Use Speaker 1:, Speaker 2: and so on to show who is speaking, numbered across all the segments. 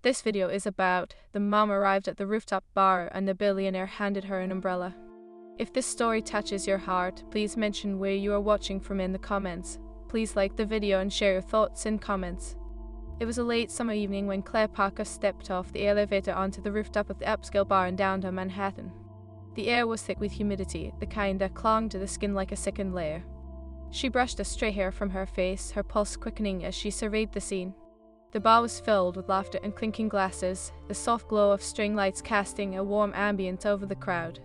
Speaker 1: This video is about the mom arrived at the rooftop bar and the billionaire handed her an umbrella. If this story touches your heart, please mention where you are watching from in the comments. Please like the video and share your thoughts in comments. It was a late summer evening when Claire Parker stepped off the elevator onto the rooftop of the upscale bar in downtown Manhattan. The air was thick with humidity, the kind that clung to the skin like a second layer. She brushed a stray hair from her face, her pulse quickening as she surveyed the scene. The bar was filled with laughter and clinking glasses, the soft glow of string lights casting a warm ambience over the crowd.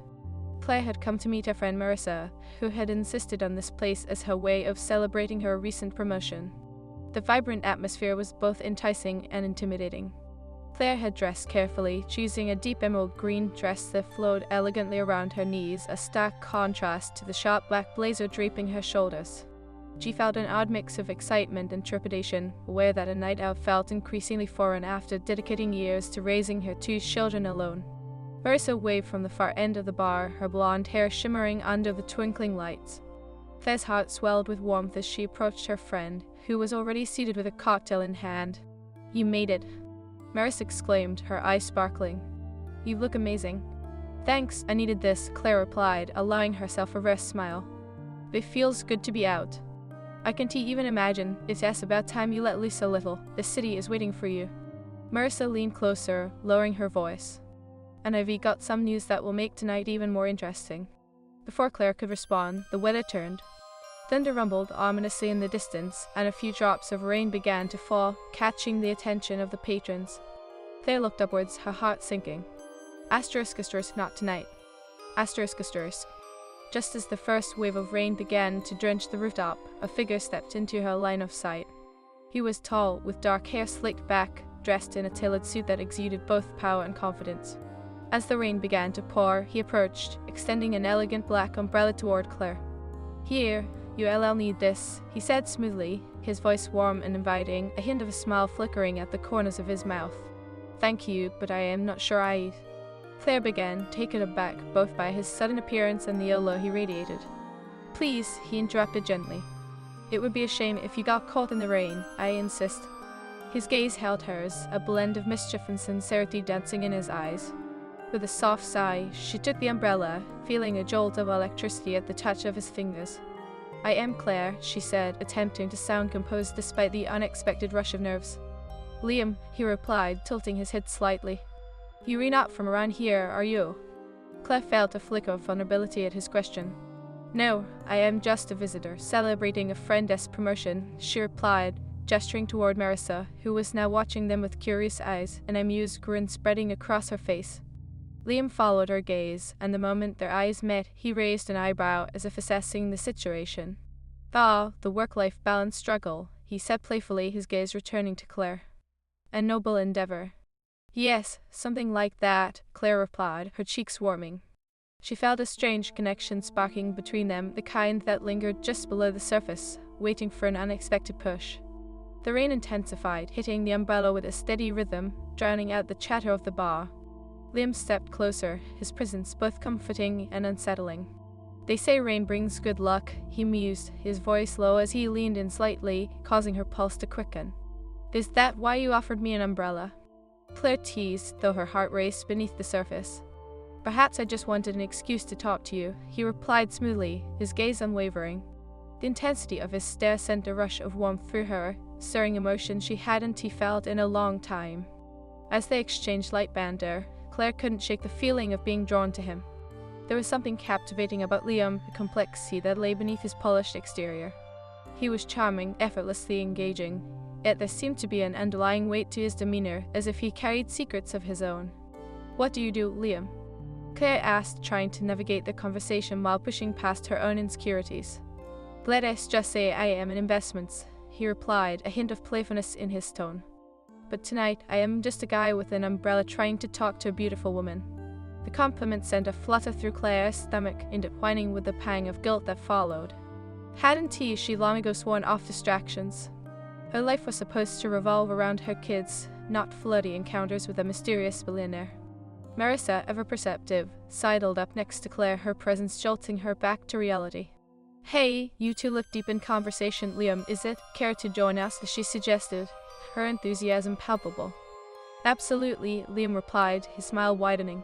Speaker 1: Claire had come to meet her friend Marissa, who had insisted on this place as her way of celebrating her recent promotion. The vibrant atmosphere was both enticing and intimidating. Claire had dressed carefully, choosing a deep emerald green dress that flowed elegantly around her knees, a stark contrast to the sharp black blazer draping her shoulders. She felt an odd mix of excitement and trepidation, aware that a night out felt increasingly foreign after dedicating years to raising her two children alone. Marissa waved from the far end of the bar, her blonde hair shimmering under the twinkling lights. Claire's heart swelled with warmth as she approached her friend, who was already seated with a cocktail in hand. "You made it," Marissa exclaimed, her eyes sparkling. "You look amazing." "Thanks, I needed this," Claire replied, allowing herself a rest smile. "It feels good to be out. I can't even imagine. It's about time you let loose a little. The city is waiting for you." Marissa leaned closer, lowering her voice. "And I've got some news that will make tonight even more interesting." Before Claire could respond, the weather turned. Thunder rumbled ominously in the distance, and a few drops of rain began to fall, catching the attention of the patrons. Claire looked upwards, her heart sinking. Asterisk, not tonight. Asterisk. Just as the first wave of rain began to drench the rooftop, a figure stepped into her line of sight. He was tall, with dark hair slicked back, dressed in a tailored suit that exuded both power and confidence. As the rain began to pour, he approached, extending an elegant black umbrella toward Claire. "Here, you'll need this," he said smoothly, his voice warm and inviting, a hint of a smile flickering at the corners of his mouth. "Thank you, but I am not sure I'd..." Claire began, taken aback both by his sudden appearance and the allure he radiated. "Please," he interrupted gently. "It would be a shame if you got caught in the rain, I insist." His gaze held hers, a blend of mischief and sincerity dancing in his eyes. With a soft sigh, she took the umbrella, feeling a jolt of electricity at the touch of his fingers. "I am Claire," she said, attempting to sound composed despite the unexpected rush of nerves. "Liam," he replied, tilting his head slightly. "You're not from around here, are you?" Claire felt a flicker of vulnerability at his question. "No, I am just a visitor, celebrating a friend's promotion," she replied, gesturing toward Marissa, who was now watching them with curious eyes, an amused grin spreading across her face. Liam followed her gaze, and the moment their eyes met, he raised an eyebrow as if assessing the situation. The work-life balance struggle," he said playfully, his gaze returning to Claire. "A noble endeavor." "Yes, something like that," Claire replied, her cheeks warming. She felt a strange connection sparking between them, the kind that lingered just below the surface, waiting for an unexpected push. The rain intensified, hitting the umbrella with a steady rhythm, drowning out the chatter of the bar. Liam stepped closer, his presence both comforting and unsettling. "They say rain brings good luck," he mused, his voice low as he leaned in slightly, causing her pulse to quicken. "Is that why you offered me an umbrella?" Claire teased, though her heart raced beneath the surface. "Perhaps I just wanted an excuse to talk to you," he replied smoothly, his gaze unwavering. The intensity of his stare sent a rush of warmth through her, stirring emotion she hadn't felt in a long time. As they exchanged light banter, Claire couldn't shake the feeling of being drawn to him. There was something captivating about Liam, a complexity that lay beneath his polished exterior. He was charming, effortlessly engaging, yet there seemed to be an underlying weight to his demeanor, as if he carried secrets of his own. "What do you do, Liam?" Claire asked, trying to navigate the conversation while pushing past her own insecurities. "Let us just say I am in investments," he replied, a hint of playfulness in his tone. "But tonight, I am just a guy with an umbrella trying to talk to a beautiful woman." The compliment sent a flutter through Claire's stomach, intertwining with the pang of guilt that followed. Hadn't she long ago sworn off distractions? Her life was supposed to revolve around her kids, not flirty encounters with a mysterious billionaire. Marissa, ever perceptive, sidled up next to Claire, her presence jolting her back to reality. "Hey, you two look deep in conversation, Liam, is it? Care to join us?" she suggested, her enthusiasm palpable. Absolutely, Liam replied, his smile widening.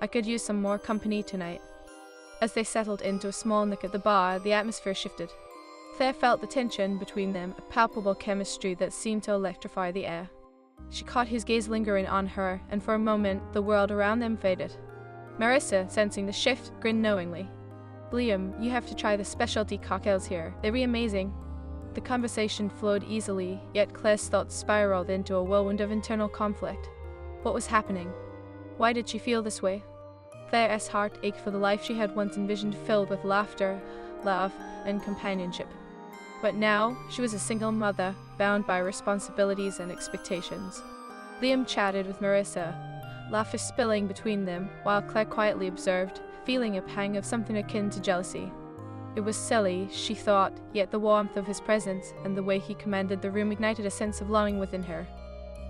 Speaker 1: I could use some more company tonight. As they settled into a small nook at the bar, the atmosphere shifted. Claire felt the tension between them, a palpable chemistry that seemed to electrify the air. She caught his gaze lingering on her, and for a moment the world around them faded. Marissa, sensing the shift, grinned knowingly. Liam, you have to try the specialty cocktails here. They're really amazing. The conversation flowed easily, yet Claire's thoughts spiraled into a whirlwind of internal conflict. What was happening? Why did she feel this way? Claire's heart ached for the life she had once envisioned, filled with laughter, love, and companionship. But now, she was a single mother, bound by responsibilities and expectations. Liam chatted with Marissa, laughter spilling between them, while Claire quietly observed, feeling a pang of something akin to jealousy. It was silly, she thought, yet the warmth of his presence and the way he commanded the room ignited a sense of longing within her.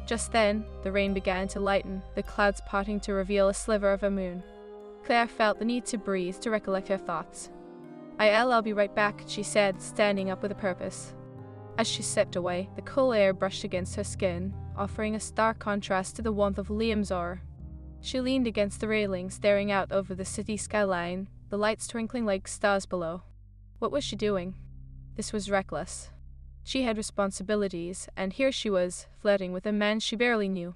Speaker 1: Just then, the rain began to lighten, the clouds parting to reveal a sliver of a moon. Claire felt the need to breathe, to recollect her thoughts. I'll be right back, she said, standing up with a purpose. As she stepped away, the cool air brushed against her skin, offering a stark contrast to the warmth of Liam's aura. She leaned against the railing, staring out over the city skyline, the lights twinkling like stars below. What was she doing? This was reckless. She had responsibilities, and here she was, flirting with a man she barely knew.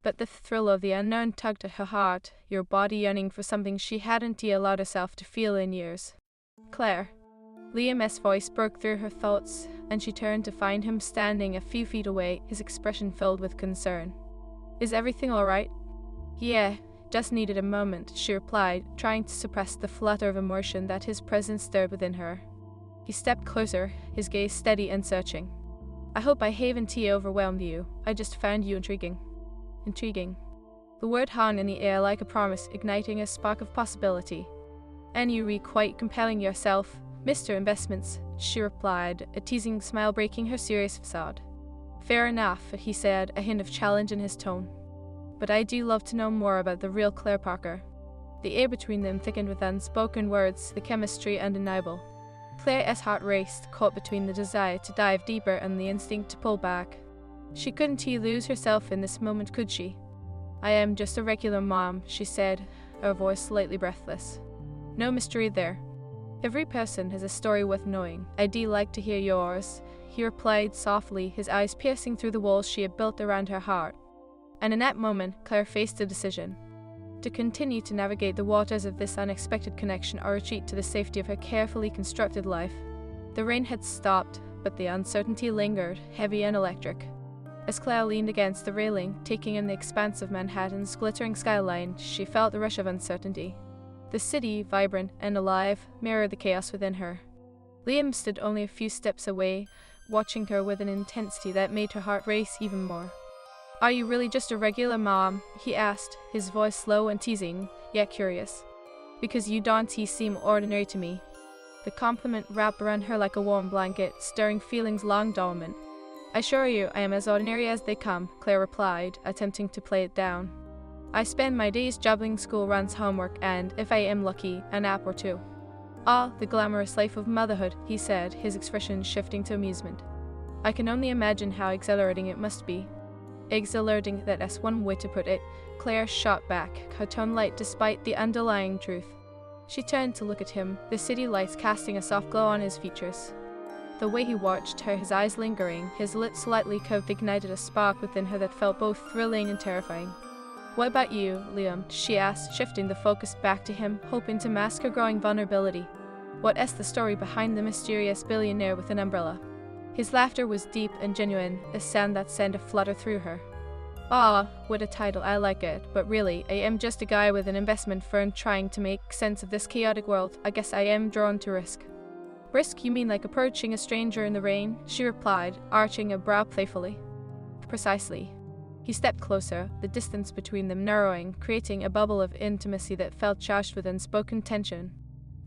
Speaker 1: But the thrill of the unknown tugged at her heart, her body yearning for something she hadn't allowed herself to feel in years. Claire. Liam's voice broke through her thoughts, and she turned to find him standing a few feet away, his expression filled with concern. Is everything all right? Yeah, just needed a moment, she replied, trying to suppress the flutter of emotion that his presence stirred within her. He stepped closer, his gaze steady and searching. I hope I haven't overwhelmed you. I just found you intriguing. Intriguing. The word hung in the air like a promise, igniting a spark of possibility. And you read quite compelling yourself, Mr. Investments, she replied, a teasing smile breaking her serious facade. Fair enough, he said, a hint of challenge in his tone. But I do love to know more about the real Claire Parker. The air between them thickened with unspoken words, the chemistry undeniable. Claire's heart raced, caught between the desire to dive deeper and the instinct to pull back. She couldn't lose herself in this moment, could she? I am just a regular mom, she said, her voice slightly breathless. No mystery there. Every person has a story worth knowing. I'd like to hear yours, he replied softly, his eyes piercing through the walls she had built around her heart. And in that moment, Claire faced a decision. To continue to navigate the waters of this unexpected connection or retreat to the safety of her carefully constructed life. The rain had stopped, but the uncertainty lingered, heavy and electric. As Claire leaned against the railing, taking in the expanse of Manhattan's glittering skyline, she felt the rush of uncertainty. The city, vibrant and alive, mirrored the chaos within her. Liam stood only a few steps away, watching her with an intensity that made her heart race even more. Are you really just a regular mom? He asked, his voice low and teasing, yet curious. Because you don't seem ordinary to me. The compliment wrapped around her like a warm blanket, stirring feelings long dormant. I assure you I am as ordinary as they come, Claire replied, attempting to play it down. I spend my days juggling school runs, homework, and, if I am lucky, a nap or two. Ah, the glamorous life of motherhood, he said, his expression shifting to amusement. I can only imagine how exhilarating it must be. Exhilarating, that's one way to put it. Claire shot back, her tone light despite the underlying truth. She turned to look at him, the city lights casting a soft glow on his features. The way he watched her, his eyes lingering, his lips slightly curved, ignited a spark within her that felt both thrilling and terrifying. What about you, Liam? She asked, shifting the focus back to him, hoping to mask her growing vulnerability. What is the story behind the mysterious billionaire with an umbrella? His laughter was deep and genuine, a sound that sent a flutter through her. Ah, what a title, I like it, but really, I am just a guy with an investment firm trying to make sense of this chaotic world. I guess I am drawn to risk. Risk, you mean like approaching a stranger in the rain? She replied, arching a brow playfully. Precisely. He stepped closer, the distance between them narrowing, creating a bubble of intimacy that felt charged with unspoken tension.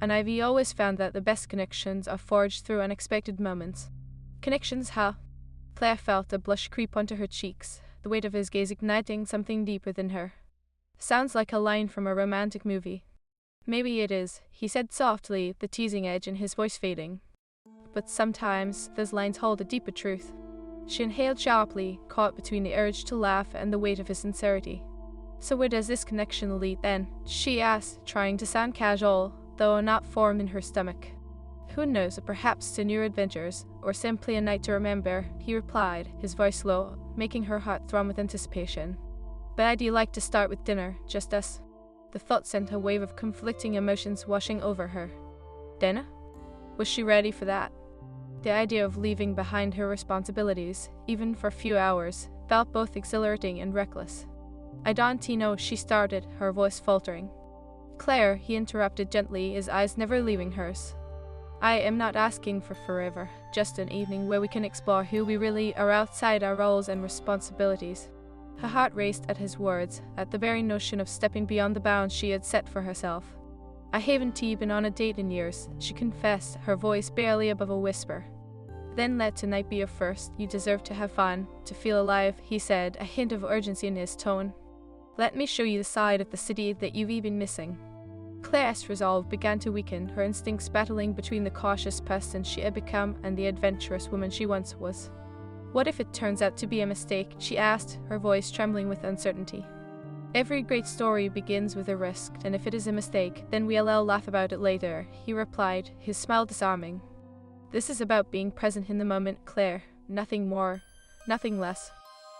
Speaker 1: And I've always found that the best connections are forged through unexpected moments. Connections, huh? Claire felt a blush creep onto her cheeks, the weight of his gaze igniting something deep within her. Sounds like a line from a romantic movie. Maybe it is, he said softly, the teasing edge in his voice fading. But sometimes those lines hold a deeper truth. She inhaled sharply, caught between the urge to laugh and the weight of his sincerity. "So where does this connection lead then?" she asked, trying to sound casual, though a knot formed in her stomach. "Who knows, perhaps to new adventures, or simply a night to remember," he replied, his voice low, making her heart thrum with anticipation. "But I'd like to start with dinner, just us." The thought sent a wave of conflicting emotions washing over her. Dinner? Was she ready for that? The idea of leaving behind her responsibilities, even for a few hours, felt both exhilarating and reckless. "I don't know," she started, her voice faltering. "Claire," he interrupted gently, his eyes never leaving hers. "I am not asking for forever, just an evening where we can explore who we really are outside our roles and responsibilities." Her heart raced at his words, at the very notion of stepping beyond the bounds she had set for herself. "I haven't been on a date in years," she confessed, her voice barely above a whisper. "Then let tonight be your first. You deserve to have fun, to feel alive," he said, a hint of urgency in his tone. "Let me show you the side of the city that you've been missing." Claire's resolve began to weaken, her instincts battling between the cautious person she had become and the adventurous woman she once was. "What if it turns out to be a mistake?" she asked, her voice trembling with uncertainty. "Every great story begins with a risk, and if it is a mistake, then we'll all laugh about it later," he replied, his smile disarming. "This is about being present in the moment, Claire. Nothing more, nothing less."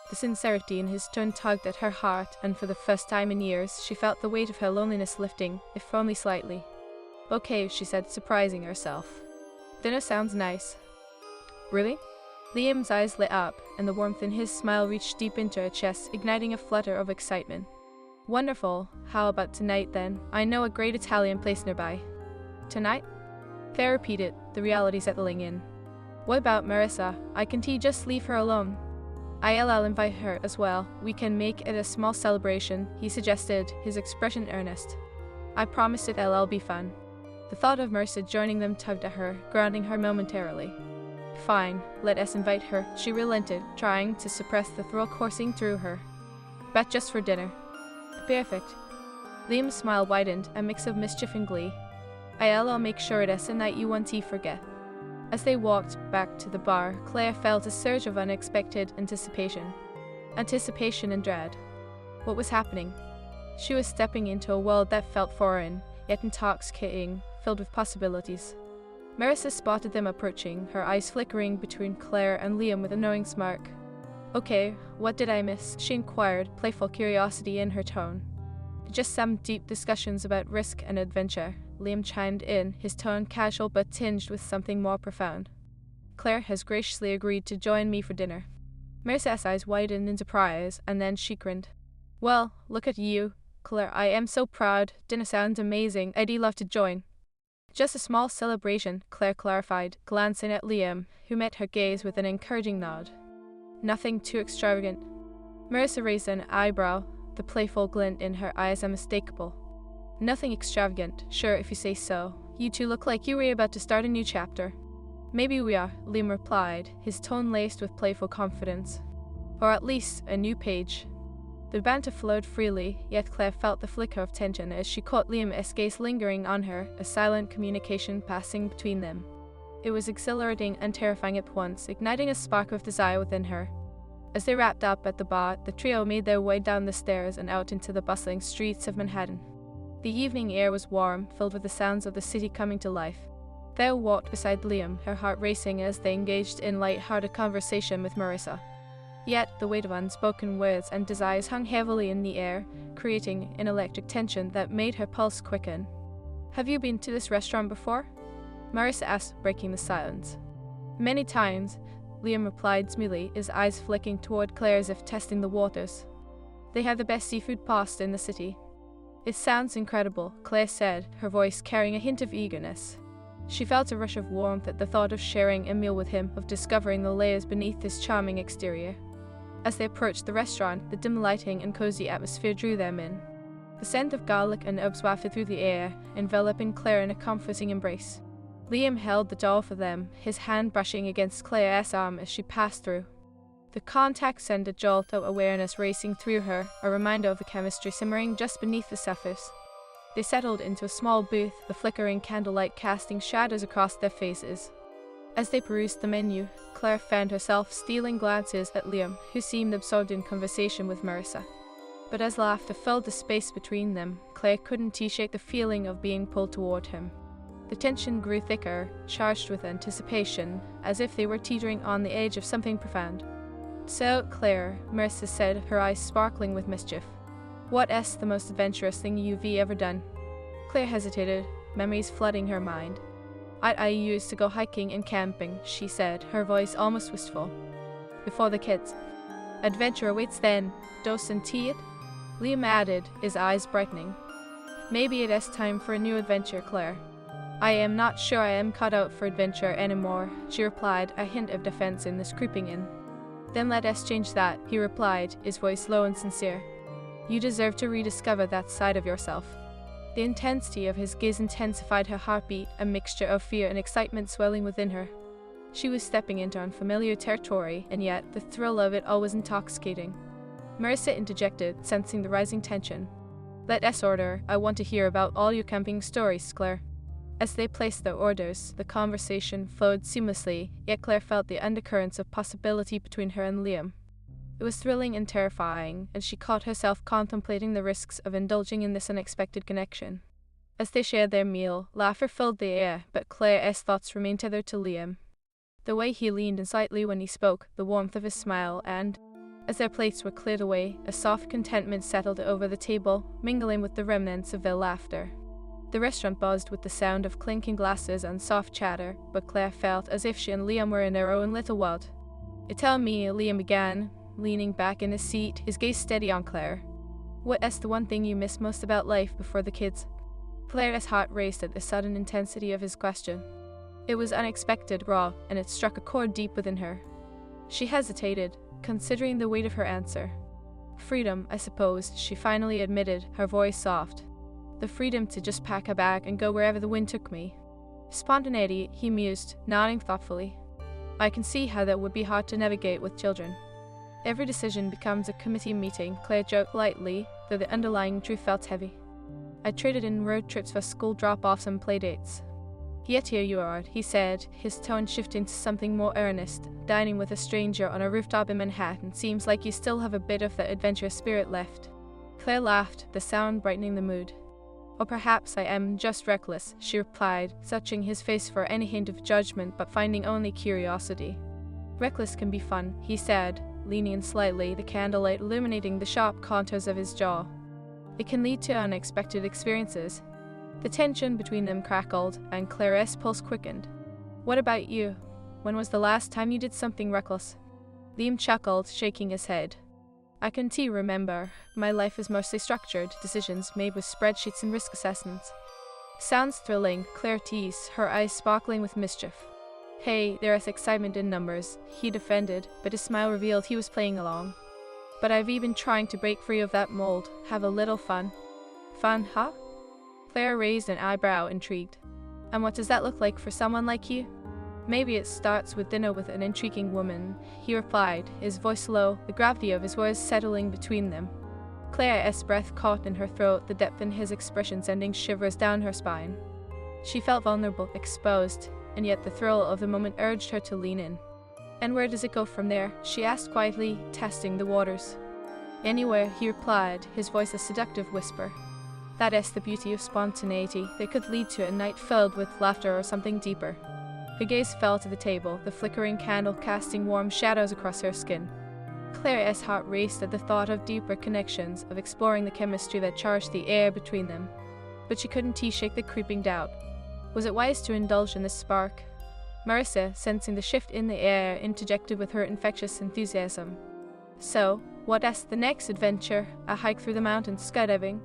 Speaker 1: The sincerity in his tone tugged at her heart, and for the first time in years, she felt the weight of her loneliness lifting, if only slightly. "Okay," she said, surprising herself. "Dinner sounds nice." "Really?" Liam's eyes lit up, and the warmth in his smile reached deep into her chest, igniting a flutter of excitement. "Wonderful. How about tonight, then? I know a great Italian place nearby." "Tonight?" Claire repeated, the reality settling in. "What about Marissa? I can't just leave her alone." "I'll invite her as well. We can make it a small celebration," he suggested, his expression earnest. "I promise it'll be fun." The thought of Marissa joining them tugged at her, grounding her momentarily. "Fine, let us invite her," she relented, trying to suppress the thrill coursing through her. "But just for dinner." "Perfect." Liam's smile widened, a mix of mischief and glee. "I'll make sure it is a night you won't forget." As they walked back to the bar, Claire felt a surge of unexpected anticipation. Anticipation and dread. What was happening? She was stepping into a world that felt foreign, yet intoxicating, filled with possibilities. Marissa spotted them approaching, her eyes flickering between Claire and Liam with a knowing smirk. "Okay, what did I miss?" she inquired, playful curiosity in her tone. "Just some deep discussions about risk and adventure," Liam chimed in, his tone casual but tinged with something more profound. "Claire has graciously agreed to join me for dinner." Marissa's eyes widened in surprise, and then she grinned. "Well, look at you, Claire. I am so proud. Dinner sounds amazing. I'd love to join." "Just a small celebration," Claire clarified, glancing at Liam, who met her gaze with an encouraging nod. "Nothing too extravagant." Marissa raised an eyebrow, the playful glint in her eyes unmistakable. "Nothing extravagant, sure, if you say so. You two look like you were about to start a new chapter." "Maybe we are," Liam replied, his tone laced with playful confidence. "Or at least a new page." The banter flowed freely, yet Claire felt the flicker of tension as she caught Liam's gaze lingering on her, a silent communication passing between them. It was exhilarating and terrifying at once, igniting a spark of desire within her. As they wrapped up at the bar, the trio made their way down the stairs and out into the bustling streets of Manhattan. The evening air was warm, filled with the sounds of the city coming to life. Claire walked beside Liam, her heart racing as they engaged in light-hearted conversation with Marissa. Yet the weight of unspoken words and desires hung heavily in the air, creating an electric tension that made her pulse quicken. "Have you been to this restaurant before?" Marissa asked, breaking the silence. "Many times," Liam replied smoothly, his eyes flicking toward Claire as if testing the waters. "They have the best seafood pasta in the city." "It sounds incredible," Claire said, her voice carrying a hint of eagerness. She felt a rush of warmth at the thought of sharing a meal with him, of discovering the layers beneath his charming exterior. As they approached the restaurant, the dim lighting and cozy atmosphere drew them in. The scent of garlic and herbs wafted through the air, enveloping Claire in a comforting embrace. Liam held the door for them, his hand brushing against Claire's arm as she passed through. The contact sent a jolt of awareness racing through her, a reminder of the chemistry simmering just beneath the surface. They settled into a small booth, the flickering candlelight casting shadows across their faces. As they perused the menu, Claire found herself stealing glances at Liam, who seemed absorbed in conversation with Marissa. But as laughter filled the space between them, Claire couldn't shake the feeling of being pulled toward him. The tension grew thicker, charged with anticipation, as if they were teetering on the edge of something profound. "So, Claire," Marissa said, her eyes sparkling with mischief, "what's the most adventurous thing you've ever done?" Claire hesitated, memories flooding her mind. I used to go hiking and camping," she said, her voice almost wistful. "Before the kids. Adventure awaits then, doesn't it?" Liam added, his eyes brightening. "Maybe it is time for a new adventure, Claire." "I am not sure I am cut out for adventure anymore," she replied, a hint of defensiveness creeping in. "Then let us change that," he replied, his voice low and sincere. "You deserve to rediscover that side of yourself." The intensity of his gaze intensified her heartbeat, a mixture of fear and excitement swelling within her. She was stepping into unfamiliar territory, and yet the thrill of it all was intoxicating. Marissa interjected, sensing the rising tension. "Let us order. I want to hear about all your camping stories, Claire." As they placed their orders, the conversation flowed seamlessly, yet Claire felt the undercurrents of possibility between her and Liam. It was thrilling and terrifying, and she caught herself contemplating the risks of indulging in this unexpected connection. As they shared their meal, laughter filled the air, but Claire's thoughts remained tethered to Liam. The way he leaned in slightly when he spoke, the warmth of his smile, and, as their plates were cleared away, a soft contentment settled over the table, mingling with the remnants of their laughter. The restaurant buzzed with the sound of clinking glasses and soft chatter, but Claire felt as if she and Liam were in their own little world. "Tell me," Liam began, leaning back in his seat, his gaze steady on Claire. "What's the one thing you miss most about life before the kids?" Claire's heart raced at the sudden intensity of his question. It was unexpected, raw, and it struck a chord deep within her. She hesitated, considering the weight of her answer. "Freedom, I suppose," she finally admitted, her voice soft. "The freedom to just pack a bag and go wherever the wind took me." "Spontaneity," he mused, nodding thoughtfully. "I can see how that would be hard to navigate with children." "Every decision becomes a committee meeting," Claire joked lightly, though the underlying truth felt heavy. "I traded in road trips for school drop-offs and playdates." "Yet here you are," he said, his tone shifting to something more earnest. "Dining with a stranger on a rooftop in Manhattan seems like you still have a bit of that adventurous spirit left." Claire laughed, the sound brightening the mood. "Or perhaps I am just reckless," she replied, searching his face for any hint of judgment but finding only curiosity. "Reckless can be fun," he said, leaning in slightly, the candlelight illuminating the sharp contours of his jaw. "It can lead to unexpected experiences." The tension between them crackled, and Claire's pulse quickened. "What about you? When was the last time you did something reckless?" Liam chuckled, shaking his head. "I can't remember. My life is mostly structured, decisions made with spreadsheets and risk assessments." "Sounds thrilling," Claire teased, her eyes sparkling with mischief. "Hey, there is excitement in numbers," he defended, but his smile revealed he was playing along. "But I've been trying to break free of that mold, have a little fun." "Fun, huh?" Claire raised an eyebrow, intrigued. "And what does that look like for someone like you?" "Maybe it starts with dinner with an intriguing woman," he replied, his voice low, the gravity of his words settling between them. Claire's breath caught in her throat, the depth in his expression sending shivers down her spine. She felt vulnerable, exposed, and yet the thrill of the moment urged her to lean in. "And where does it go from there?" she asked quietly, testing the waters. "Anywhere," he replied, his voice a seductive whisper. "That is the beauty of spontaneity. They could lead to a night filled with laughter or something deeper." Her gaze fell to the table, the flickering candle casting warm shadows across her skin. Claire's heart raced at the thought of deeper connections, of exploring the chemistry that charged the air between them. But she couldn't shake the creeping doubt. Was it wise to indulge in this spark? Marissa, sensing the shift in the air, interjected with her infectious enthusiasm. "So, what's the next adventure? A hike through the mountains, skydiving?"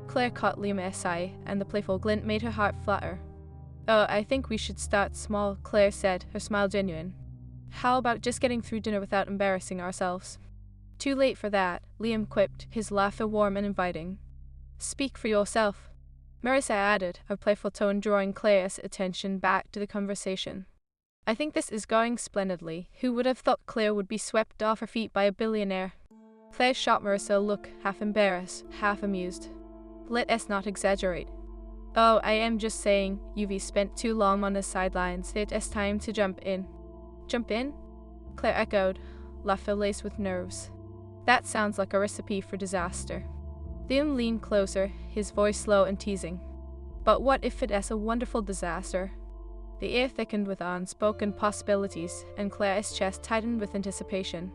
Speaker 1: Claire caught Liam's eye, and the playful glint made her heart flutter. "Oh, I think we should start small," Claire said, her smile genuine. "How about just getting through dinner without embarrassing ourselves?" "Too late for that," Liam quipped, his laughter warm and inviting. "Speak for yourself," Marissa added, her playful tone drawing Claire's attention back to the conversation. "I think this is going splendidly. Who would have thought Claire would be swept off her feet by a billionaire?" Claire shot Marissa a look, half embarrassed, half amused. "Let us not exaggerate." Oh, I am just saying, you've spent too long on the sidelines. It is time to jump in. Jump in? Claire echoed, laughter laced with nerves. That sounds like a recipe for disaster. Liam leaned closer, his voice low and teasing. But what if it is a wonderful disaster? The air thickened with unspoken possibilities, and Claire's chest tightened with anticipation.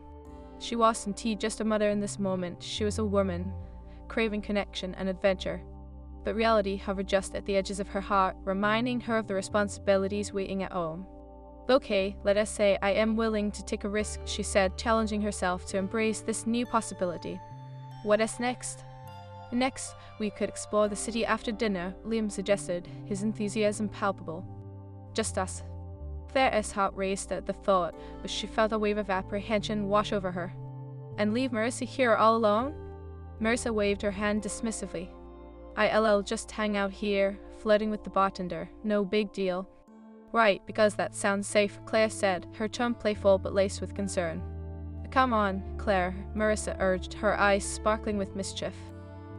Speaker 1: She wasn't just a mother in this moment, she was a woman, craving connection and adventure. But reality hovered just at the edges of her heart, reminding her of the responsibilities waiting at home. Okay, let us say I am willing to take a risk, she said, challenging herself to embrace this new possibility. What is next? Next, we could explore the city after dinner, Liam suggested, his enthusiasm palpable. Just us. Claire's heart raced at the thought, but she felt a wave of apprehension wash over her. And leave Marissa here all alone? Marissa waved her hand dismissively. I'll just hang out here, flirting with the bartender, no big deal. Right, because that sounds safe, Claire said, her tone playful but laced with concern. Come on, Claire, Marissa urged, her eyes sparkling with mischief.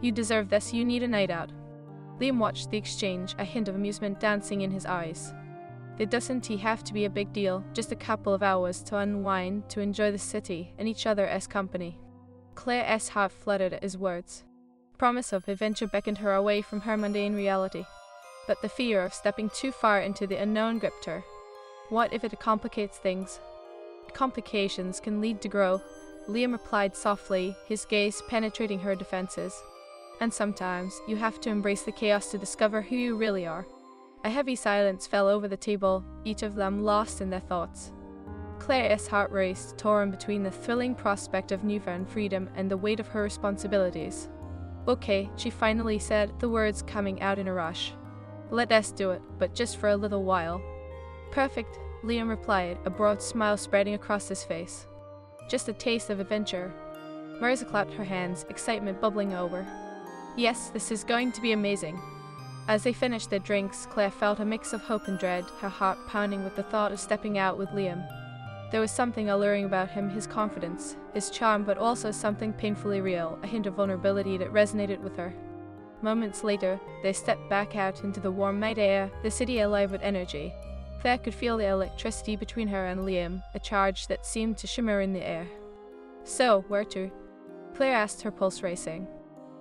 Speaker 1: You deserve this, you need a night out. Liam watched the exchange, a hint of amusement dancing in his eyes. It doesn't have to be a big deal, just a couple of hours to unwind, to enjoy the city and each other as company. Claire's heart fluttered at his words. Promise of adventure beckoned her away from her mundane reality. But the fear of stepping too far into the unknown gripped her. What if it complicates things? Complications can lead to growth, Liam replied softly, his gaze penetrating her defenses. And sometimes you have to embrace the chaos to discover who you really are. A heavy silence fell over the table, each of them lost in their thoughts. Claire's heart raced, torn between the thrilling prospect of newfound freedom and the weight of her responsibilities. Okay, she finally said, the words coming out in a rush. Let us do it, but just for a little while. Perfect, Liam replied, a broad smile spreading across his face. Just a taste of adventure. Marissa clapped her hands, excitement bubbling over. Yes, this is going to be amazing. As they finished their drinks, Claire felt a mix of hope and dread, her heart pounding with the thought of stepping out with Liam. There was something alluring about him, his confidence, his charm, but also something painfully real, a hint of vulnerability that resonated with her. Moments later, they stepped back out into the warm night air, the city alive with energy. Claire could feel the electricity between her and Liam, a charge that seemed to shimmer in the air. So, where to? Claire asked, her pulse racing.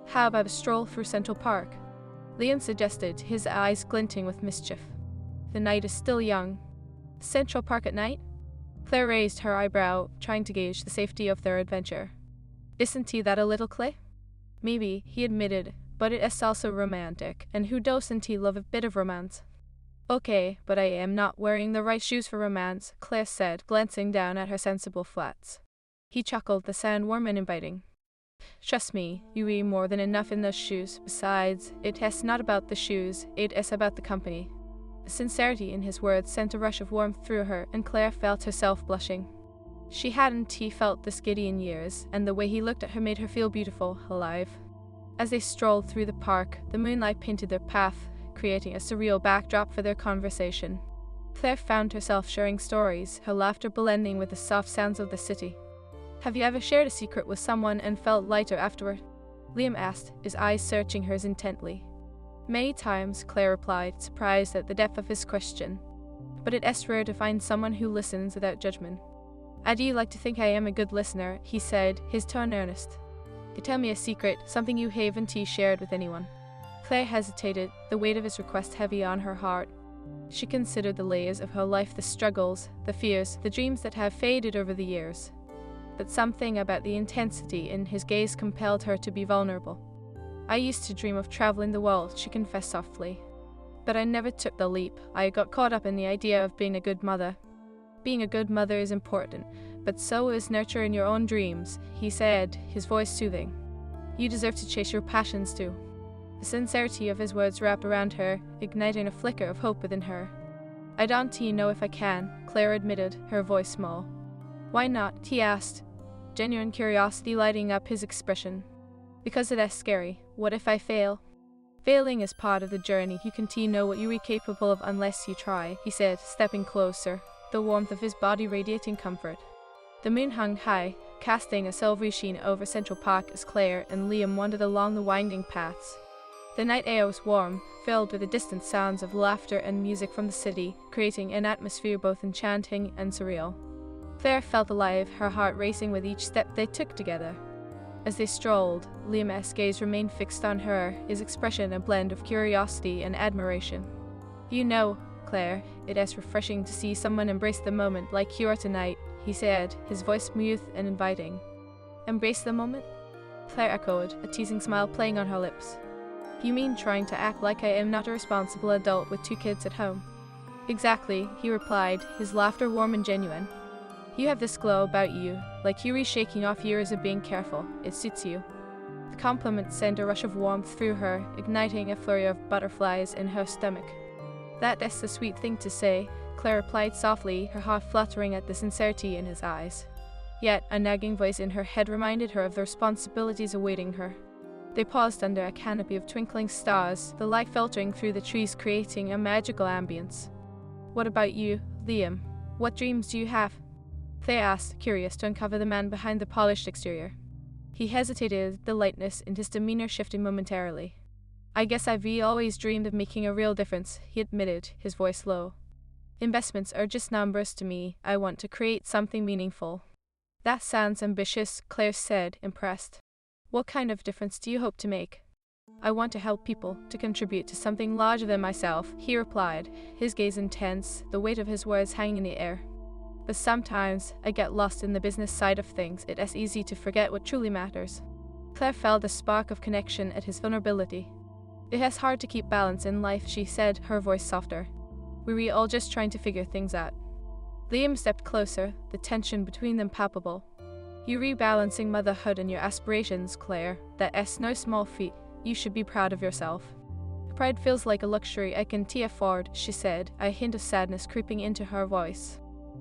Speaker 1: How about a stroll through Central Park? Liam suggested, his eyes glinting with mischief. The night is still young. Central Park at night? Claire raised her eyebrow, trying to gauge the safety of their adventure. Isn't that a little Clay? Maybe, he admitted, but it is also romantic, and who doesn't love a bit of romance? Okay, but I am not wearing the right shoes for romance, Claire said, glancing down at her sensible flats. He chuckled, the sound warm and inviting. Trust me, you eat more than enough in those shoes. Besides, it is not about the shoes, it is about the company. The sincerity in his words sent a rush of warmth through her, and Claire felt herself blushing. She hadn't felt this giddy in years, and the way he looked at her made her feel beautiful, alive. As they strolled through the park, the moonlight painted their path, creating a surreal backdrop for their conversation. Claire found herself sharing stories, her laughter blending with the soft sounds of the city. Have you ever shared a secret with someone and felt lighter afterward? Liam asked, his eyes searching hers intently. Many times, Claire replied, surprised at the depth of his question. But it is rare to find someone who listens without judgment. I do like to think I am a good listener, he said, his tone earnest. You tell me a secret, something you haven't shared with anyone. Claire hesitated, the weight of his request heavy on her heart. She considered the layers of her life, the struggles, the fears, the dreams that have faded over the years. But something about the intensity in his gaze compelled her to be vulnerable. I used to dream of traveling the world, she confessed softly. But I never took the leap. I got caught up in the idea of being a good mother. Being a good mother is important, but so is nurturing your own dreams, he said, his voice soothing. You deserve to chase your passions too. The sincerity of his words wrapped around her, igniting a flicker of hope within her. I don't know if I can, Claire admitted, her voice small. Why not? He asked, genuine curiosity lighting up his expression. Because it is scary. What if I fail? Failing is part of the journey. You can't know what you are capable of unless you try, he said, stepping closer, the warmth of his body radiating comfort. The moon hung high, casting a silvery sheen over Central Park as Claire and Liam wandered along the winding paths. The night air was warm, filled with the distant sounds of laughter and music from the city, creating an atmosphere both enchanting and surreal. Claire felt alive, her heart racing with each step they took together. As they strolled, Liam's gaze remained fixed on her, his expression a blend of curiosity and admiration. "You know, Claire, it is refreshing to see someone embrace the moment like you are tonight," he said, his voice smooth and inviting. "Embrace the moment?" Claire echoed, a teasing smile playing on her lips. "You mean trying to act like I am not a responsible adult with 2 kids at home?" "Exactly," he replied, his laughter warm and genuine. "You have this glow about you, like you shaking off years of being careful. It suits you." The compliment sent a rush of warmth through her, igniting a flurry of butterflies in her stomach. "That is the sweet thing to say," Claire replied softly, her heart fluttering at the sincerity in his eyes. Yet a nagging voice in her head reminded her of the responsibilities awaiting her. They paused under a canopy of twinkling stars, the light filtering through the trees creating a magical ambience. "What about you, Liam? What dreams do you have?" Claire asked, curious to uncover the man behind the polished exterior. He hesitated, the lightness in his demeanor shifting momentarily. "I guess I've always dreamed of making a real difference," he admitted, his voice low. "Investments are just numbers to me. I want to create something meaningful." "That sounds ambitious," Claire said, impressed. "What kind of difference do you hope to make?" "I want to help people, to contribute to something larger than myself," he replied, his gaze intense, the weight of his words hanging in the air. "But sometimes I get lost in the business side of things. It is easy to forget what truly matters." Claire felt a spark of connection at his vulnerability. "It is hard to keep balance in life," she said, her voice softer. "We're all just trying to figure things out." Liam stepped closer, the tension between them palpable. "You're rebalancing motherhood and your aspirations, Claire. That is no small feat. You should be proud of yourself." "Pride feels like a luxury I can't afford," she said, a hint of sadness creeping into her voice.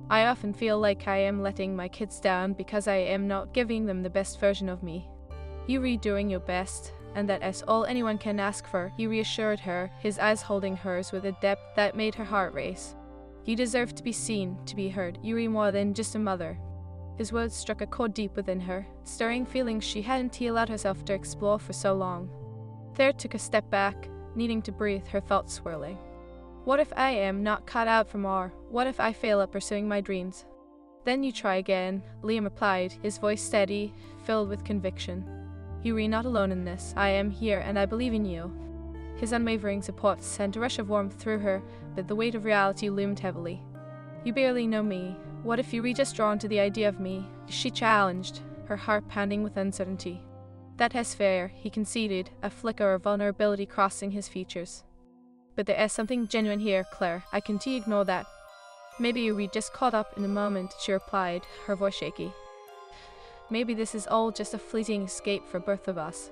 Speaker 1: "I often feel like I am letting my kids down because I am not giving them the best version of me." "You're doing your best, and that is all anyone can ask for," he reassured her, his eyes holding hers with a depth that made her heart race. "You deserve to be seen, to be heard. You're more than just a mother." His words struck a chord deep within her, stirring feelings she hadn't allowed herself to explore for so long. Claire took a step back, needing to breathe, her thoughts swirling. "What if I am not cut out for more? What if I fail at pursuing my dreams?" "Then you try again," Liam replied, his voice steady, filled with conviction. "You're not alone in this. I am here and I believe in you." His unwavering support sent a rush of warmth through her, but the weight of reality loomed heavily. "You barely know me. What if you were just drawn to the idea of me?" she challenged, her heart pounding with uncertainty. "That is fair," he conceded, a flicker of vulnerability crossing his features. "But there is something genuine here, Claire. I can't ignore that." "Maybe you were just caught up in the moment," she replied, her voice shaky. "Maybe this is all just a fleeting escape for both of us."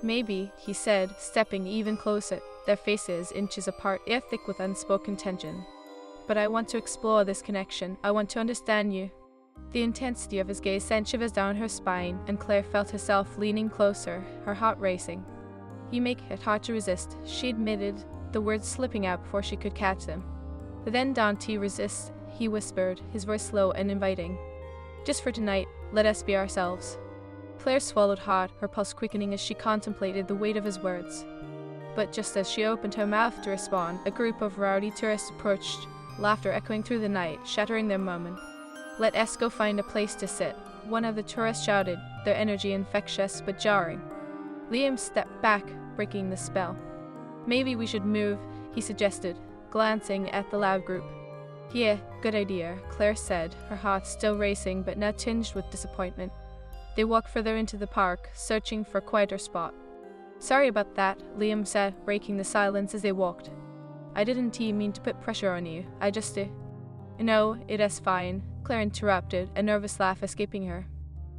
Speaker 1: "Maybe," he said, stepping even closer, their faces inches apart, air thick with unspoken tension. "But I want to explore this connection. I want to understand you." The intensity of his gaze sent shivers down her spine, and Claire felt herself leaning closer, her heart racing. "You make it hard to resist," she admitted, the words slipping out before she could catch them. "But then don't resist," he whispered, his voice slow and inviting. "Just for tonight, let us be ourselves." Claire swallowed hard, her pulse quickening as she contemplated the weight of his words. But just as she opened her mouth to respond, a group of rowdy tourists approached, laughter echoing through the night, shattering their moment. "Let us go find a place to sit," one of the tourists shouted, their energy infectious but jarring. Liam stepped back, breaking the spell. "Maybe we should move," he suggested, glancing at the loud group. "Yeah, good idea," Claire said, her heart still racing but now tinged with disappointment. They walked further into the park, searching for a quieter spot. "Sorry about that," Liam said, breaking the silence as they walked. "I didn't mean to put pressure on you. I just "No, it is fine," Claire interrupted, a nervous laugh escaping her.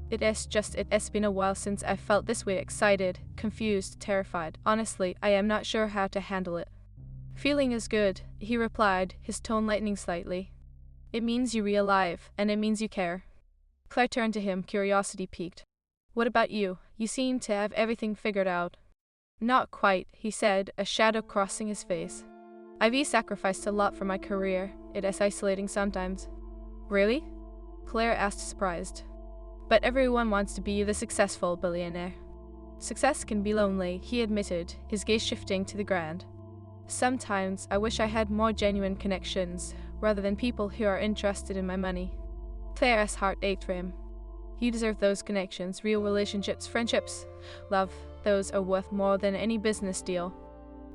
Speaker 1: It has been a while since I felt this way, excited, confused, terrified. Honestly, I am not sure how to handle it." "Feeling is good," he replied, his tone lightening slightly. "It means you're alive, and it means you care." Claire turned to him, curiosity piqued. "What about you? You seem to have everything figured out." "Not quite," he said, a shadow crossing his face. "I've sacrificed a lot for my career. It is isolating sometimes." "Really?" Claire asked, surprised. "But everyone wants to be the successful billionaire." Success can be lonely, he admitted, his gaze shifting to the ground. Sometimes I wish I had more genuine connections, rather than people who are interested in my money. Claire's heart ached for him. You deserve those connections, real relationships, friendships, love. Those are worth more than any business deal.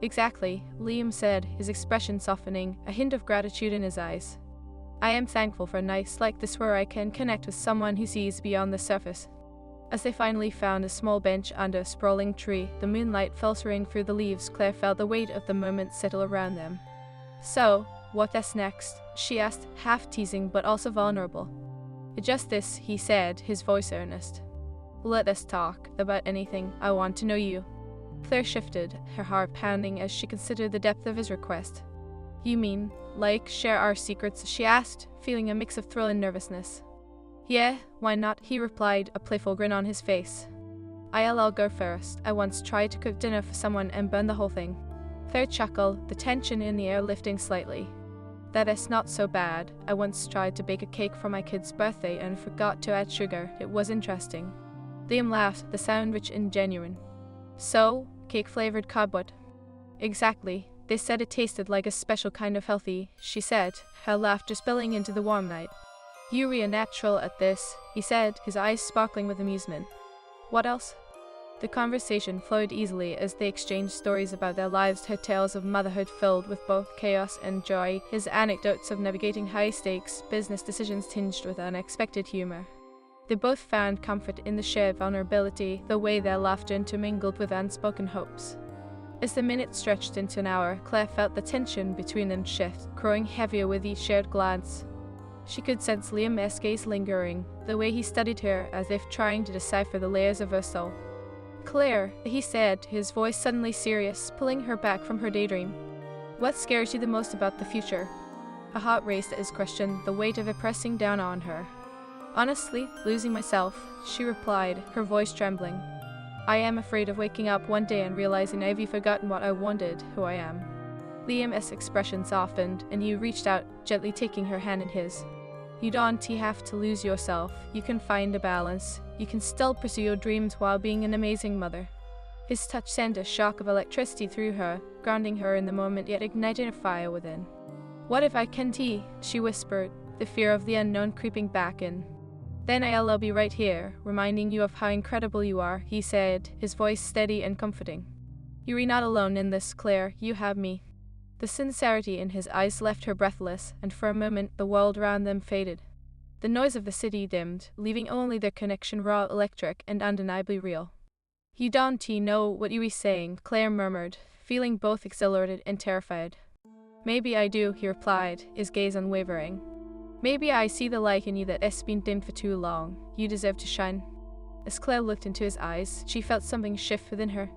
Speaker 1: Exactly, Liam said, his expression softening, a hint of gratitude in his eyes. I am thankful for nights like this where I can connect with someone who sees beyond the surface. As they finally found a small bench under a sprawling tree, the moonlight filtering through the leaves, Claire felt the weight of the moment settle around them. So, what's next? She asked, half teasing but also vulnerable. Just this, he said, his voice earnest. Let us talk about anything. I want to know you. Claire shifted, her heart pounding as she considered the depth of his request. You mean, like, share our secrets? She asked, feeling a mix of thrill and nervousness. Yeah, why not? He replied, a playful grin on his face. I'll go first. I once tried to cook dinner for someone and burn the whole thing. Claire chuckled, the tension in the air lifting slightly. That is not so bad. I once tried to bake a cake for my kid's birthday and forgot to add sugar. It was interesting. Liam laughed, the sound rich and genuine. So, cake-flavored cardboard? Exactly. They said it tasted like a special kind of healthy, she said, her laughter spilling into the warm night. You were a natural at this, he said, his eyes sparkling with amusement. What else? The conversation flowed easily as they exchanged stories about their lives, her tales of motherhood filled with both chaos and joy, his anecdotes of navigating high-stakes business decisions tinged with unexpected humor. They both found comfort in the shared vulnerability, the way their laughter intermingled with unspoken hopes. As the minutes stretched into an hour, Claire felt the tension between them shift, growing heavier with each shared glance. She could sense Liam's gaze lingering, the way he studied her as if trying to decipher the layers of her soul. Claire, he said, his voice suddenly serious, pulling her back from her daydream. What scares you the most about the future? Her heart raced at his question, the weight of it pressing down on her. Honestly, losing myself, she replied, her voice trembling. I am afraid of waking up one day and realizing I've forgotten what I wanted, who I am. Liam's expression softened, and he reached out, gently taking her hand in his. You don't have to lose yourself. You can find a balance. You can still pursue your dreams while being an amazing mother. His touch sent a shock of electricity through her, grounding her in the moment yet igniting a fire within. What if I can't? She whispered, the fear of the unknown creeping back in. Then I'll be right here, reminding you of how incredible you are, he said, his voice steady and comforting. You're not alone in this, Claire. You have me. The sincerity in his eyes left her breathless, and for a moment the world around them faded. The noise of the city dimmed, leaving only their connection raw, electric, and undeniably real. You don't know what you were saying, Claire murmured, feeling both exhilarated and terrified. Maybe I do, he replied, his gaze unwavering. Maybe I see the light in you that has been dimmed for too long. You deserve to shine. As Claire looked into his eyes, she felt something shift within her.